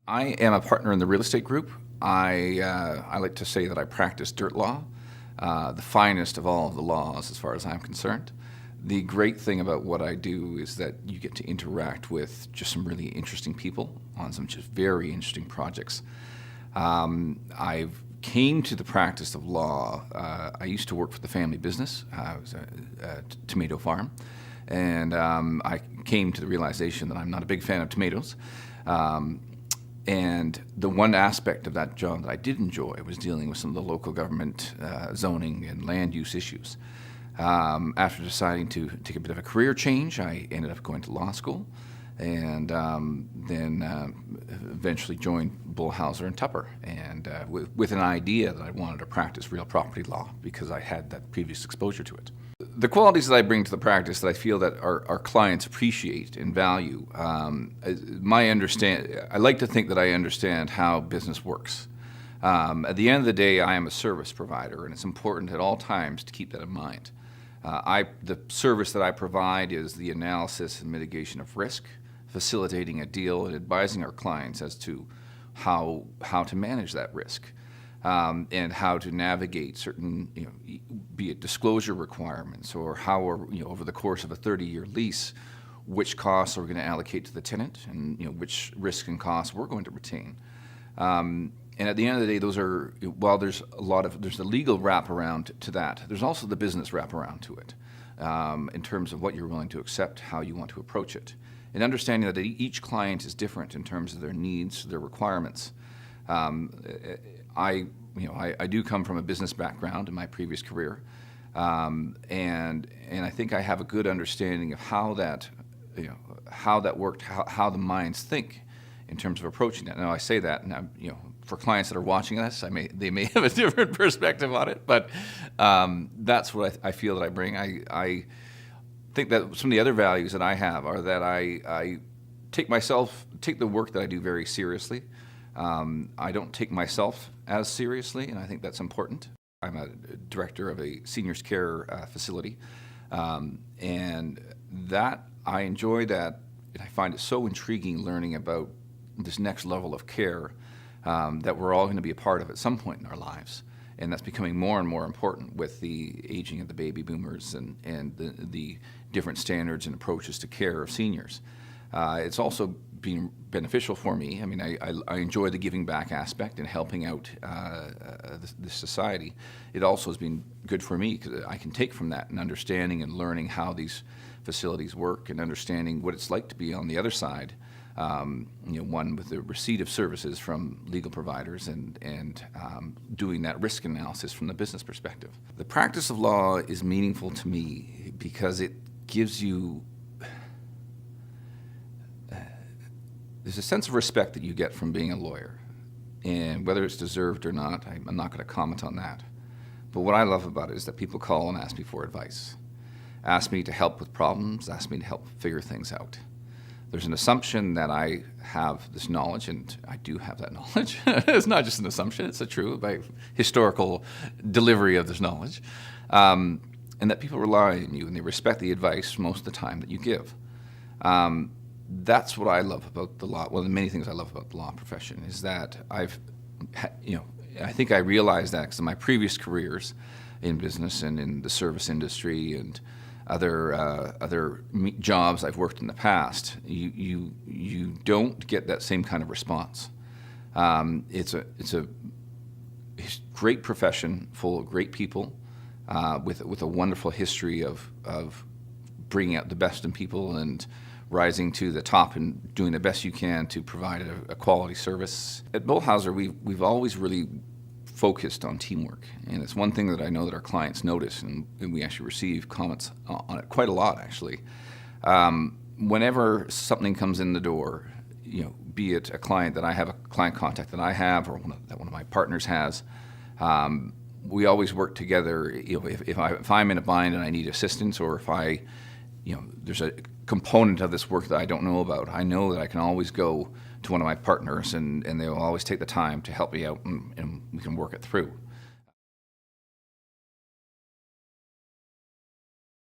I am a partner in the real estate group. I like to say that I practice dirt law, the finest of all of the laws as far as I'm concerned. The great thing about what I do is that you get to interact with just some really interesting people on some just very interesting projects. I came to the practice of law. I used to work for the family business. I was a tomato farm. And I came to the realization that I'm not a big fan of tomatoes. And the one aspect of that job that I did enjoy was dealing with some of the local government zoning and land use issues. After deciding to take a bit of a career change, I ended up going to law school and then eventually joined Bull Housser and Tupper, and with an idea that I wanted to practice real property law because I had that previous exposure to it. The qualities that I bring to the practice that I feel that our clients appreciate and value, I like to think that I understand how business works. At the end of the day, I am a service provider, and it's important at all times to keep that in mind. The service that I provide is the analysis and mitigation of risk, facilitating a deal and advising our clients as to how to manage that risk. And how to navigate certain, be it disclosure requirements or how, over the course of a 30-year lease, which costs are we going to allocate to the tenant and, which risk and costs we're going to retain. And at the end of the day, those are, while there's the legal wraparound to that, there's also the business wraparound to it in terms of what you're willing to accept, how you want to approach it. And understanding that each client is different in terms of their needs, their requirements. I do come from a business background in my previous career, and I think I have a good understanding of how that worked, how the minds think in terms of approaching that. Now I say that, and for clients that are watching this, they may have a different perspective on it, but that's what I feel that I bring. I think that some of the other values that I have are that I take the work that I do very seriously. I don't take myself as seriously, and I think that's important. I'm a director of a seniors care facility, and that I enjoy that, and I find it so intriguing learning about this next level of care that we're all going to be a part of at some point in our lives, and that's becoming more and more important with the aging of the baby boomers and the different standards and approaches to care of seniors. It's also been beneficial for me. I mean, I enjoy the giving back aspect and helping out the society. It also has been good for me because I can take from that and understanding and learning how these facilities work and understanding what it's like to be on the other side. One with the receipt of services from legal providers and doing that risk analysis from the business perspective. The practice of law is meaningful to me because it gives you there's a sense of respect that you get from being a lawyer, and whether it's deserved or not, I'm not going to comment on that. But what I love about it is that people call and ask me for advice, ask me to help with problems, ask me to help figure things out. There's an assumption that I have this knowledge, and I do have that knowledge. It's not just an assumption, it's a true by historical delivery of this knowledge, and that people rely on you and they respect the advice most of the time that you give. That's what I love about the law. One of the many things I love about the law profession is that I think I realized that because of my previous careers in business and in the service industry and other jobs I've worked in the past. You don't get that same kind of response. It's a great profession full of great people with a wonderful history of bringing out the best in people and rising to the top and doing the best you can to provide a quality service. At Bull Housser, we've always really focused on teamwork, and it's one thing that I know that our clients notice, and we actually receive comments on it quite a lot, actually. Whenever something comes in the door, be it a client that I have, a client contact that I have, or that one of my partners has, we always work together. If I'm in a bind and I need assistance, or if there's a component of this work that I don't know about, I know that I can always go to one of my partners and they'll always take the time to help me out and we can work it through.